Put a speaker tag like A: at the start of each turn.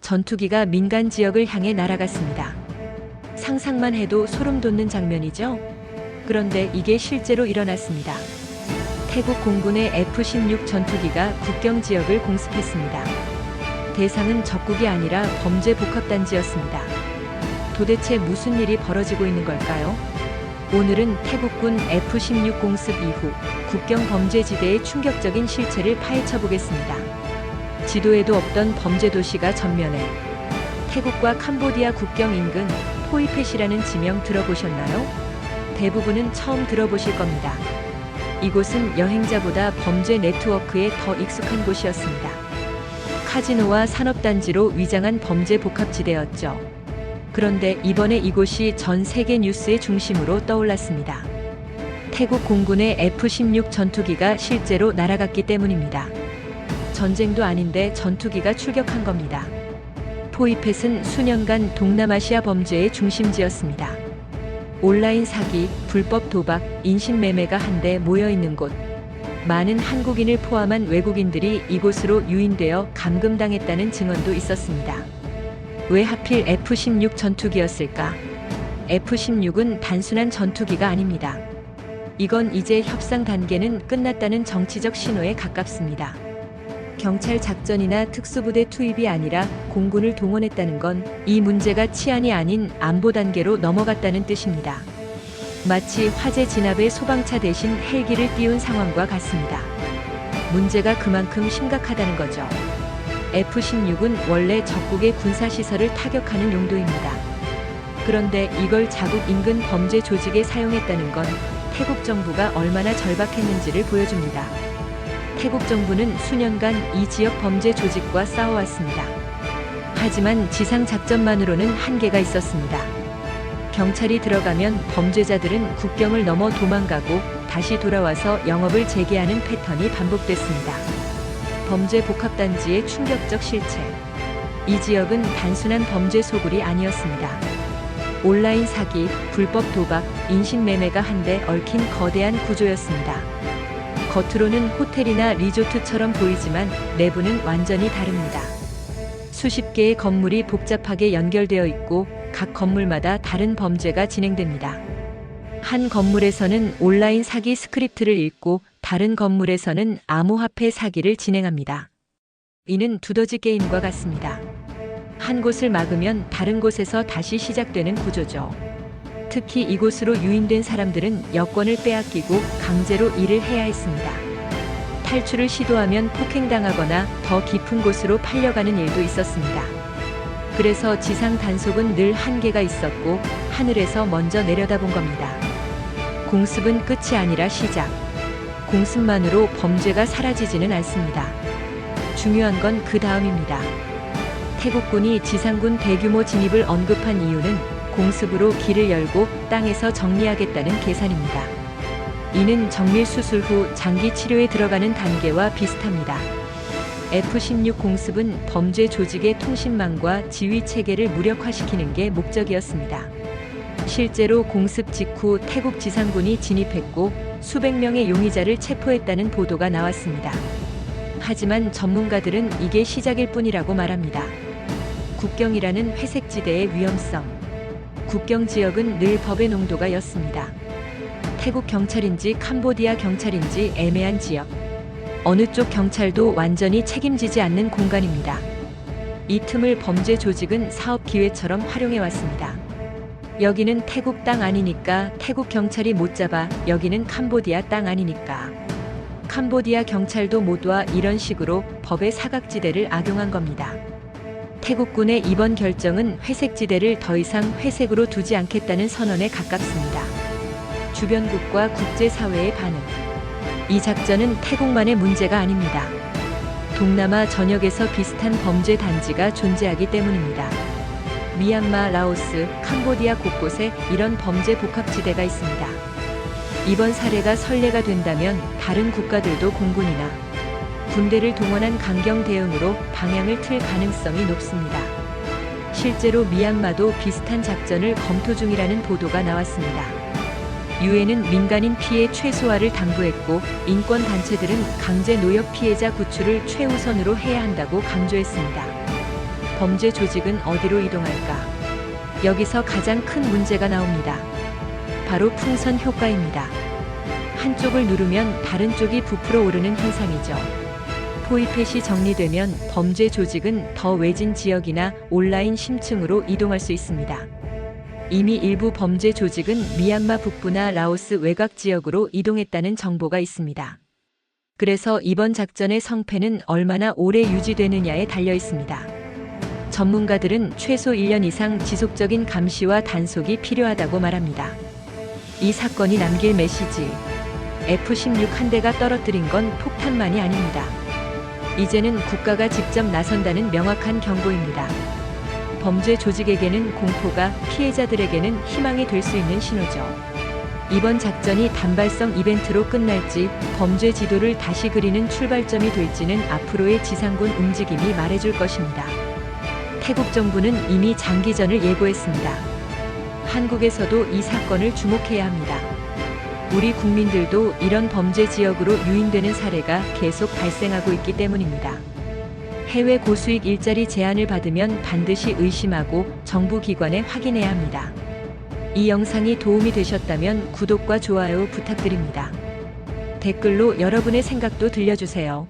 A: 전투기가 민간 지역을 향해 날아갔습니다. 상상만 해도 소름 돋는 장면이죠? 그런데 이게 실제로 일어났습니다. 태국 공군의 F-16 전투기가 국경 지역을 공습했습니다. 대상은 적국이 아니라 범죄 복합단지였습니다. 도대체 무슨 일이 벌어지고 있는 걸까요? 오늘은 태국군 F-16 공습 이후 국경 범죄지대의 충격적인 실체를 파헤쳐 보겠습니다. 지도에도 없던 범죄 도시가 전면에. 태국과 캄보디아 국경 인근 포이펫이라는 지명 들어보셨나요? 대부분은 처음 들어보실 겁니다. 이곳은 여행자보다 범죄 네트워크에 더 익숙한 곳이었습니다. 카지노와 산업단지로 위장한 범죄 복합지대였죠. 그런데 이번에 이곳이 전 세계 뉴스의 중심으로 떠올랐습니다. 태국 공군의 F-16 전투기가 실제로 날아갔기 때문입니다. 전쟁도 아닌데 전투기가 출격한 겁니다. 포이펫은 수년간 동남아시아 범죄의 중심지였습니다. 온라인 사기, 불법 도박, 인신매매가 한데 모여있는 곳. 많은 한국인을 포함한 외국인들이 이곳으로 유인되어 감금당했다는 증언도 있었습니다. 왜 하필 F-16 전투기였을까? F-16은 단순한 전투기가 아닙니다. 이건 이제 협상 단계는 끝났다는 정치적 신호에 가깝습니다. 경찰 작전이나 특수부대 투입이 아니라 공군을 동원했다는 건 이 문제가 치안이 아닌 안보 단계로 넘어갔다는 뜻입니다. 마치 화재 진압의 소방차 대신 헬기를 띄운 상황과 같습니다. 문제가 그만큼 심각하다는 거죠. F-16은 원래 적국의 군사시설을 타격하는 용도입니다. 그런데 이걸 자국 인근 범죄 조직에 사용했다는 건 태국 정부가 얼마나 절박했는지를 보여줍니다. 태국 정부는 수년간 이 지역 범죄 조직과 싸워왔습니다. 하지만 지상 작전만으로는 한계가 있었습니다. 경찰이 들어가면 범죄자들은 국경을 넘어 도망가고 다시 돌아와서 영업을 재개하는 패턴이 반복됐습니다. 범죄 복합단지의 충격적 실체. 이 지역은 단순한 범죄 소굴이 아니었습니다. 온라인 사기, 불법 도박, 인신매매가 한데 얽힌 거대한 구조였습니다. 겉으로는 호텔이나 리조트처럼 보이지만 내부는 완전히 다릅니다. 수십 개의 건물이 복잡하게 연결되어 있고 각 건물마다 다른 범죄가 진행됩니다. 한 건물에서는 온라인 사기 스크립트를 읽고 다른 건물에서는 암호화폐 사기를 진행합니다. 이는 두더지 게임과 같습니다. 한 곳을 막으면 다른 곳에서 다시 시작되는 구조죠. 특히 이곳으로 유인된 사람들은 여권을 빼앗기고 강제로 일을 해야 했습니다. 탈출을 시도하면 폭행당하거나 더 깊은 곳으로 팔려가는 일도 있었습니다. 그래서 지상 단속은 늘 한계가 있었고 하늘에서 먼저 내려다본 겁니다. 공습은 끝이 아니라 시작. 공습만으로 범죄가 사라지지는 않습니다. 중요한 건 그 다음입니다. 태국군이 지상군 대규모 진입을 언급한 이유는 공습으로 길을 열고 땅에서 정리하겠다는 계산입니다. 이는 정밀 수술 후 장기 치료에 들어가는 단계와 비슷합니다. F-16 공습은 범죄 조직의 통신망과 지휘 체계를 무력화시키는 게 목적이었습니다. 실제로 공습 직후 태국 지상군이 진입했고 수백 명의 용의자를 체포했다는 보도가 나왔습니다. 하지만 전문가들은 이게 시작일 뿐이라고 말합니다. 국경이라는 회색지대의 위험성. 국경 지역은 늘 법의 농도가 였습니다. 태국 경찰인지 캄보디아 경찰인지 애매한 지역. 어느 쪽 경찰도 완전히 책임지지 않는 공간입니다. 이 틈을 범죄 조직은 사업 기회처럼 활용해 왔습니다. 여기는 태국 땅 아니니까 태국 경찰이 못 잡아. 여기는 캄보디아 땅 아니니까 캄보디아 경찰도 못 와. 이런 식으로 법의 사각지대를 악용한 겁니다. 태국군의 이번 결정은 회색지대를 더 이상 회색으로 두지 않겠다는 선언에 가깝습니다. 주변국과 국제사회의 반응. 이 작전은 태국만의 문제가 아닙니다. 동남아 전역에서 비슷한 범죄 단지가 존재하기 때문입니다. 미얀마, 라오스, 캄보디아 곳곳에 이런 범죄 복합지대가 있습니다. 이번 사례가 선례가 된다면 다른 국가들도 공군이나 군대를 동원한 강경 대응으로 방향을 틀 가능성이 높습니다. 실제로 미얀마도 비슷한 작전을 검토 중이라는 보도가 나왔습니다. 유엔은 민간인 피해 최소화를 당부했고 인권단체들은 강제 노역 피해자 구출을 최우선으로 해야 한다고 강조했습니다. 범죄 조직은 어디로 이동할까? 여기서 가장 큰 문제가 나옵니다. 바로 풍선 효과입니다. 한쪽을 누르면 다른 쪽이 부풀어 오르는 현상이죠. 포위펫이 정리되면 범죄 조직은 더 외진 지역이나 온라인 심층으로 이동할 수 있습니다. 이미 일부 범죄 조직은 미얀마 북부나 라오스 외곽 지역으로 이동했다는 정보가 있습니다. 그래서 이번 작전의 성패는 얼마나 오래 유지되느냐에 달려 있습니다. 전문가들은 최소 1년 이상 지속적인 감시와 단속이 필요하다고 말합니다. 이 사건이 남길 메시지. F-16 한 대가 떨어뜨린 건 폭탄만이 아닙니다. 이제는 국가가 직접 나선다는 명확한 경고입니다. 범죄 조직에게는 공포가, 피해자들에게는 희망이 될 수 있는 신호죠. 이번 작전이 단발성 이벤트로 끝날지 범죄 지도를 다시 그리는 출발점이 될지는 앞으로의 지상군 움직임이 말해줄 것입니다. 태국 정부는 이미 장기전을 예고했습니다. 한국에서도 이 사건을 주목해야 합니다. 우리 국민들도 이런 범죄 지역으로 유인되는 사례가 계속 발생하고 있기 때문입니다. 해외 고수익 일자리 제안을 받으면 반드시 의심하고 정부 기관에 확인해야 합니다. 이 영상이 도움이 되셨다면 구독과 좋아요 부탁드립니다. 댓글로 여러분의 생각도 들려주세요.